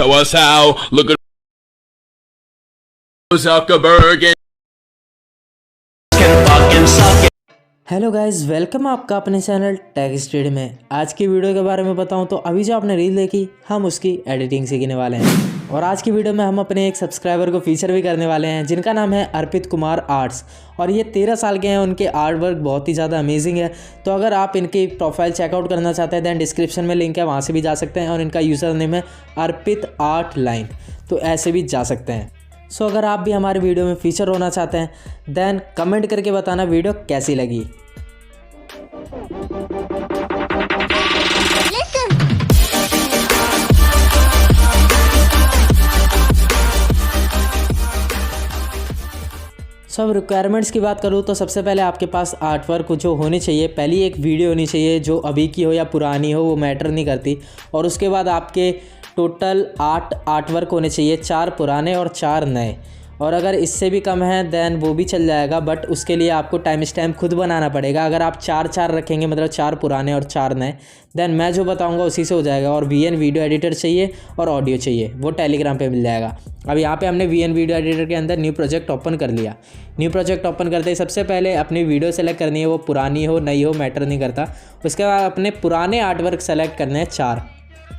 Show us how. Look at Zuckerberg and can fucking suck it. Hello guys, welcome आपका अपने channel tech study में। आज की video के बारे में बताऊं तो अभी जो आपने रील देखी, हम उसकी एडिटिंग सीखने वाले हैं। और आज की वीडियो में हम अपने एक सब्सक्राइबर को फीचर भी करने वाले हैं, जिनका नाम है अर्पित कुमार आर्ट्स। और ये 13 साल के हैं। उनके आर्ट वर्क बहुत ही ज़्यादा अमेजिंग है। तो अगर आप इनकी प्रोफाइल चेकआउट करना चाहते हैं दैन डिस्क्रिप्शन में लिंक है, वहाँ से भी जा सकते हैं। और इनका यूज़र नेम है अर्पित आर्ट लाइन, तो ऐसे भी जा सकते हैं। सो अगर आप भी हमारे वीडियो में फीचर होना चाहते हैं दैन कमेंट करके बताना वीडियो कैसी लगी। सब रिक्वायरमेंट्स की बात करूँ तो सबसे पहले आपके पास आर्ट वर्क जो होनी चाहिए, पहली एक वीडियो होनी चाहिए, जो अभी की हो या पुरानी हो वो मैटर नहीं करती। और उसके बाद आपके टोटल 8 आर्ट वर्क होने चाहिए, 4 पुराने और 4 नए। और अगर इससे भी कम है दैन वो भी चल जाएगा, बट उसके लिए आपको टाइम स्टैम्प खुद बनाना पड़ेगा। अगर आप 4 रखेंगे, मतलब 4 पुराने और 4 नए, दैन मैं जो बताऊंगा उसी से हो जाएगा। और VN वीडियो एडिटर चाहिए और ऑडियो चाहिए, वो टेलीग्राम पे मिल जाएगा। अब यहाँ पे हमने VN वीडियो एडिटर के अंदर न्यू प्रोजेक्ट ओपन कर लिया। न्यू प्रोजेक्ट ओपन करते ही सबसे पहले अपनी वीडियो सेलेक्ट करनी है, वो पुरानी हो नई हो मैटर नहीं करता। उसके बाद अपने पुराने आर्ट वर्क सेलेक्ट करने हैं 4।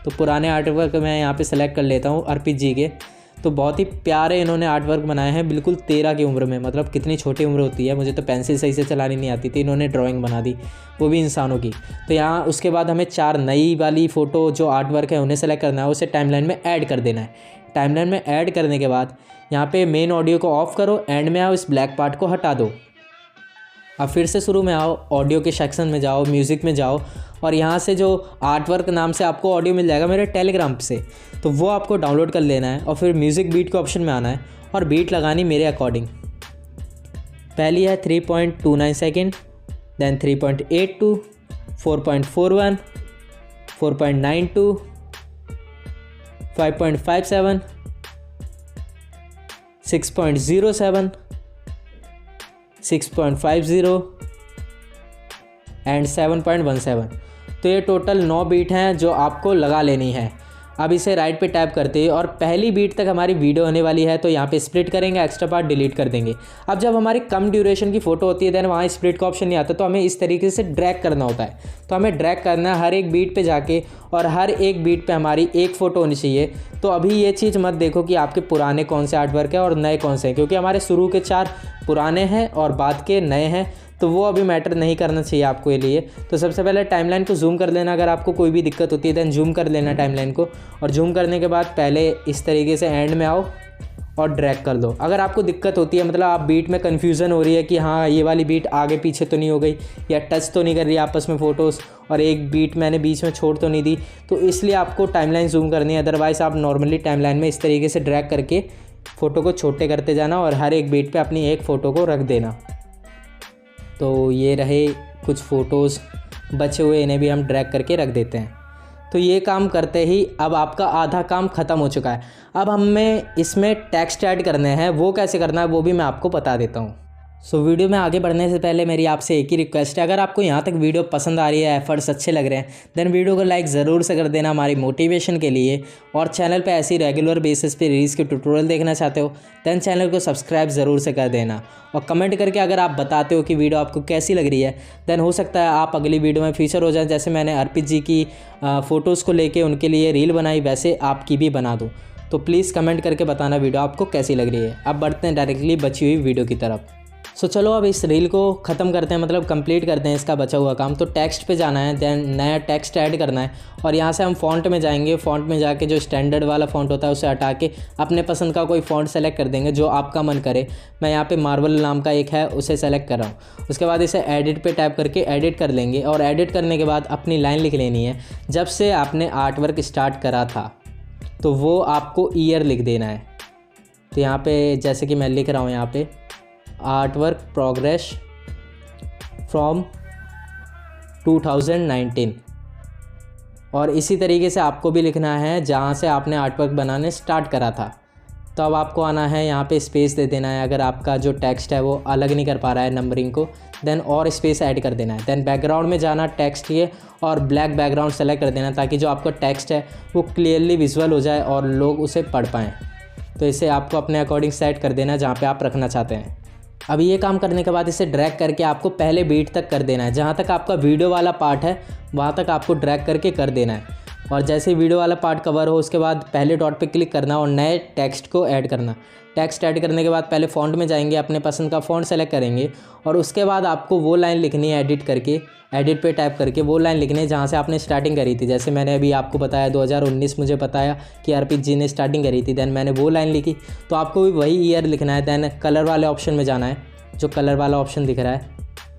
तो पुराने आर्ट वर्क मैं यहाँ पे सेलेक्ट कर लेता हूँ अर्पित जी के। तो बहुत ही प्यारे इन्होंने आर्ट वर्क बनाए हैं, बिल्कुल 13 की उम्र में। मतलब कितनी छोटी उम्र होती है, मुझे तो पेंसिल सही से चलानी नहीं आती थी, इन्होंने ड्राइंग बना दी, वो भी इंसानों की। तो यहाँ उसके बाद हमें 4 नई वाली फ़ोटो जो आर्ट वर्क है उन्हें सेलेक्ट करना है, उसे टाइमलाइन में ऐड कर देना है। टाइमलाइन में ऐड करने के बाद यहाँ पे मेन ऑडियो को ऑफ़ करो, एंड में आओ, इस ब्लैक पार्ट को हटा दो। अब फिर से शुरू में आओ, ऑडियो के सेक्शन में जाओ, म्यूज़िक में जाओ, और यहाँ से जो आर्ट वर्क नाम से आपको ऑडियो मिल जाएगा मेरे टेलीग्राम से, तो वो आपको डाउनलोड कर लेना है। और फिर म्यूज़िक बीट के ऑप्शन में आना है और बीट लगानी मेरे अकॉर्डिंग। पहली है 3.29 सेकेंड, दैन 3.82, 4.41, 4.92, 5.57, 6.07, 6.50 एंड 7.17। तो ये टोटल 9 बीट हैं जो आपको लगा लेनी है। अब इसे राइट पे टैप करते हैं और पहली बीट तक हमारी वीडियो होने वाली है, तो यहाँ पे स्प्लिट करेंगे, एक्स्ट्रा पार्ट डिलीट कर देंगे। अब जब हमारी कम ड्यूरेशन की फ़ोटो होती है दैन वहाँ स्प्लिट का ऑप्शन नहीं आता, तो हमें इस तरीके से ड्रैग करना होता है। तो हमें ड्रैग करना है हर एक बीट पे जाके, और हर एक बीट पे हमारी एक फ़ोटो होनी चाहिए। तो अभी ये चीज़ मत देखो कि आपके पुराने कौन से आर्ट वर्क है और नए कौन से हैं, क्योंकि हमारे शुरू के 4 पुराने हैं और बाद के नए हैं, तो वो अभी मैटर नहीं करना चाहिए आपको ये लिए। तो सबसे पहले टाइमलाइन को जूम कर लेना। अगर आपको कोई भी दिक्कत होती है दैन जूम कर लेना टाइमलाइन को, और जूम करने के बाद पहले इस तरीके से एंड में आओ और ड्रैग कर दो। अगर आपको दिक्कत होती है, मतलब आप बीट में कन्फ्यूज़न हो रही है कि हाँ ये वाली बीट आगे पीछे तो नहीं हो गई, या टच तो नहीं कर रही आपस में फ़ोटोज़, और एक बीट मैंने बीच में छोड़ तो नहीं दी, तो इसलिए आपको टाइमलाइन जूम करनी है। अदरवाइज़ आप नॉर्मली टाइमलाइन में इस तरीके से ड्रैग करके फ़ोटो को छोटे करते जाना और हर एक बीट पे अपनी एक फ़ोटो को रख देना। तो ये रहे कुछ फ़ोटोज़ बचे हुए, इन्हें भी हम ड्रैग करके रख देते हैं। तो ये काम करते ही अब आपका आधा काम ख़त्म हो चुका है। अब हमें इसमें टेक्स्ट ऐड करने हैं, वो कैसे करना है वो भी मैं आपको बता देता हूँ। सो वीडियो में आगे बढ़ने से पहले मेरी आपसे एक ही रिक्वेस्ट है, अगर आपको यहाँ तक वीडियो पसंद आ रही है, एफर्ट्स अच्छे लग रहे हैं, देन वीडियो को लाइक ज़रूर से कर देना हमारी मोटिवेशन के लिए। और चैनल पे ऐसी रेगुलर बेसिस पे रील्स के ट्यूटोरियल देखना चाहते हो देन चैनल को सब्सक्राइब ज़रूर से कर देना। और कमेंट करके अगर आप बताते हो कि वीडियो आपको कैसी लग रही है, देन हो सकता है आप अगली वीडियो में फीचर हो जाए। जैसे मैंने अर्पित जी की फ़ोटोज़ को लेके उनके लिए रील बनाई, वैसे आपकी भी बना दूँ। तो प्लीज़ कमेंट करके बताना वीडियो आपको कैसी लग रही है। अब बढ़ते हैं डायरेक्टली बची हुई वीडियो की तरफ। सो चलो अब इस रील को ख़त्म करते हैं, मतलब कंप्लीट करते हैं इसका बचा हुआ काम। तो टेक्स्ट पे जाना है, देन नया टेक्स्ट ऐड करना है, और यहाँ से हम फ़ॉन्ट में जाएंगे। फ़ॉन्ट में जाके जो स्टैंडर्ड वाला फ़ॉन्ट होता है उसे हटा के अपने पसंद का कोई फ़ॉन्ट सेलेक्ट कर देंगे जो आपका मन करे। मैं यहाँ पे मार्वल नाम का एक है उसे सेलेक्ट कर रहा हूँ। उसके बाद इसे एडिट पे टैप करके एडिट कर लेंगे, और एडिट करने के बाद अपनी लाइन लिख लेनी है। जब से आपने आर्ट वर्क स्टार्ट करा था तो वो आपको ईयर लिख देना है। तो यहाँ पे जैसे कि मैं लिख रहा हूँ यहाँ पे आर्ट वर्क प्रोग्रेस फ्रॉम 2019, और इसी तरीके से आपको भी लिखना है जहाँ से आपने आर्ट वर्क बनाने स्टार्ट करा था। तो अब आपको आना है यहाँ पे स्पेस दे देना है। अगर आपका जो टेक्स्ट है वो अलग नहीं कर पा रहा है नंबरिंग को, देन और स्पेस ऐड कर देना है। देन बैकग्राउंड में जाना, टेक्स्ट ये और ब्लैक बैकग्राउंड सेलेक्ट कर देना, ताकि जो आपका टेक्स्ट है वो क्लियरली विजुअल हो जाए और लोग उसे पढ़ पाएँ। तो इसे आपको अपने अकॉर्डिंग सेट कर देना है जहाँ पे आप रखना चाहते हैं। अब ये काम करने के बाद इसे ड्रैग करके आपको पहले बीट तक कर देना है। जहाँ तक आपका वीडियो वाला पार्ट है वहाँ तक आपको ड्रैग करके कर देना है। और जैसे ही वीडियो वाला पार्ट कवर हो उसके बाद पहले डॉट पे क्लिक करना और नए टेक्स्ट को ऐड करना। टेक्स्ट ऐड करने के बाद पहले फ़ॉन्ट में जाएंगे, अपने पसंद का फ़ॉन्ट सेलेक्ट करेंगे और उसके बाद आपको वो लाइन लिखनी है एडिट करके, एडिट पे टैप करके वो लाइन लिखनी है जहाँ से आपने स्टार्टिंग करी थी। जैसे मैंने अभी आपको बताया 2019 मुझे बताया कि अर्पित जी ने स्टार्टिंग करी थी, देन मैंने वो लाइन लिखी। तो आपको भी वही ईयर लिखना है। देन कलर वाले ऑप्शन में जाना है, जो कलर वाला ऑप्शन दिख रहा है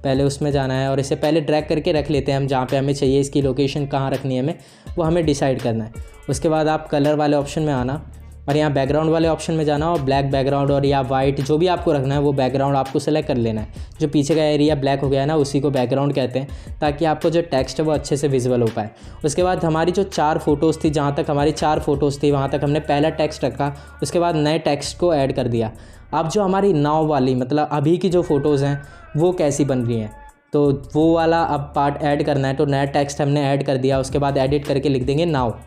पहले उसमें जाना है और इसे पहले ड्रैग करके रख लेते हैं हम जहाँ पे हमें चाहिए। इसकी लोकेशन कहाँ रखनी है हमें वो हमें डिसाइड करना है। उसके बाद आप कलर वाले ऑप्शन में आना और यहाँ बैकग्राउंड वाले ऑप्शन में जाना और ब्लैक बैकग्राउंड और या वाइट जो भी आपको रखना है वो बैकग्राउंड आपको सेलेक्ट कर लेना है। जो पीछे का एरिया ब्लैक हो गया है ना उसी को बैकग्राउंड कहते हैं, ताकि आपको जो टेक्स्ट है वो अच्छे से विजुअल हो पाए। उसके बाद हमारी जो 4 फ़ोटोज़ थी, जहाँ तक हमारी 4 फ़ोटोज़ थी वहाँ तक हमने पहला टेक्स्ट रखा, उसके बाद नए टेक्स्ट को ऐड कर दिया। अब जो हमारी नाव वाली मतलब अभी की जो फ़ोटोज़ हैं वो कैसी बन रही हैं, तो वो वाला अब पार्ट ऐड करना है। तो नया टेक्स्ट हमने ऐड कर दिया, उसके बाद एडिट करके लिख देंगे नाव।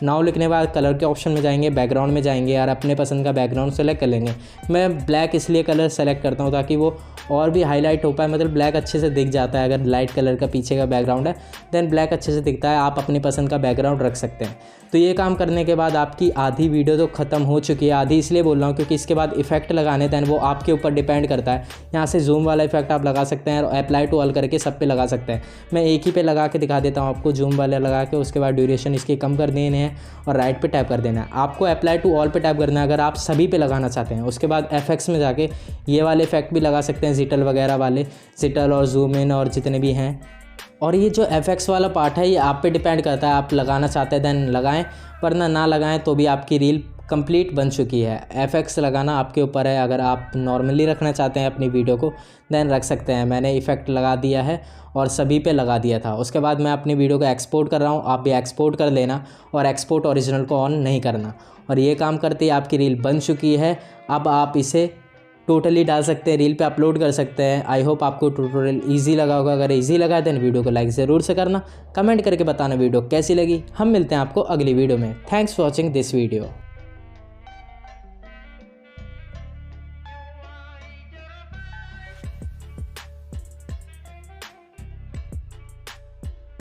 नाव लिखने के बाद कलर के ऑप्शन में जाएंगे, बैकग्राउंड में जाएंगे और अपने पसंद का बैकग्राउंड सेलेक्ट कर लेंगे। मैं ब्लैक इसलिए कलर सेलेक्ट करता हूँ ताकि वो और भी हाईलाइट हो पाए, मतलब ब्लैक अच्छे से दिख जाता है। अगर लाइट कलर का पीछे का बैकग्राउंड है देन ब्लैक अच्छे से दिखता है। आप अपनी पसंद का बैकग्राउंड रख सकते हैं। तो ये काम करने के बाद आपकी आधी वीडियो तो ख़त्म हो चुकी है। आधी इसलिए बोल रहा हूँ क्योंकि इसके बाद इफेक्ट लगाने देन वो आपके ऊपर डिपेंड करता है। यहाँ से जूम वाला इफेक्ट आप लगा सकते हैं और अप्लाई टू ऑल करके सब पे लगा सकते हैं। मैं एक ही पे लगा के दिखा देता हूँ आपको, जूम वाला लगा के। उसके बाद ड्यूरेशन इसकी कम कर देने हैं और राइट पे टैप कर देना है। आपको अप्लाई टू ऑल पे टैप करना है अगर आप सभी पे लगाना चाहते हैं। उसके बाद एफएक्स में जाके ये वाले इफेक्ट भी लगा सकते हैं, जिटल वगैरह वाले, जिटल और जूम इन और जितने भी हैं। और ये जो एफएक्स वाला पार्ट है ये आप पे डिपेंड करता है, आप लगाना चाहते हैं देन लगाएं, वरना ना लगाएं तो भी आपकी रील कंप्लीट बन चुकी है। एफएक्स लगाना आपके ऊपर है। अगर आप नॉर्मली रखना चाहते हैं अपनी वीडियो को देन रख सकते हैं। मैंने इफ़ेक्ट लगा दिया है और सभी पे लगा दिया था। उसके बाद मैं अपनी वीडियो को एक्सपोर्ट कर रहा हूँ, आप भी एक्सपोर्ट कर लेना और एक्सपोर्ट ओरिजिनल को ऑन नहीं करना। और ये काम करते ही आपकी रील बन चुकी है। अब आप इसे टोटली डाल सकते हैं, रील पे अपलोड कर सकते हैं। आई होप आपको ट्यूटोरियल इजी लगा होगा। अगर इजी लगा देन वीडियो को लाइक ज़रूर से करना, कमेंट करके बताना वीडियो कैसी लगी। हम मिलते हैं आपको अगली वीडियो में। Thanks for watching this video.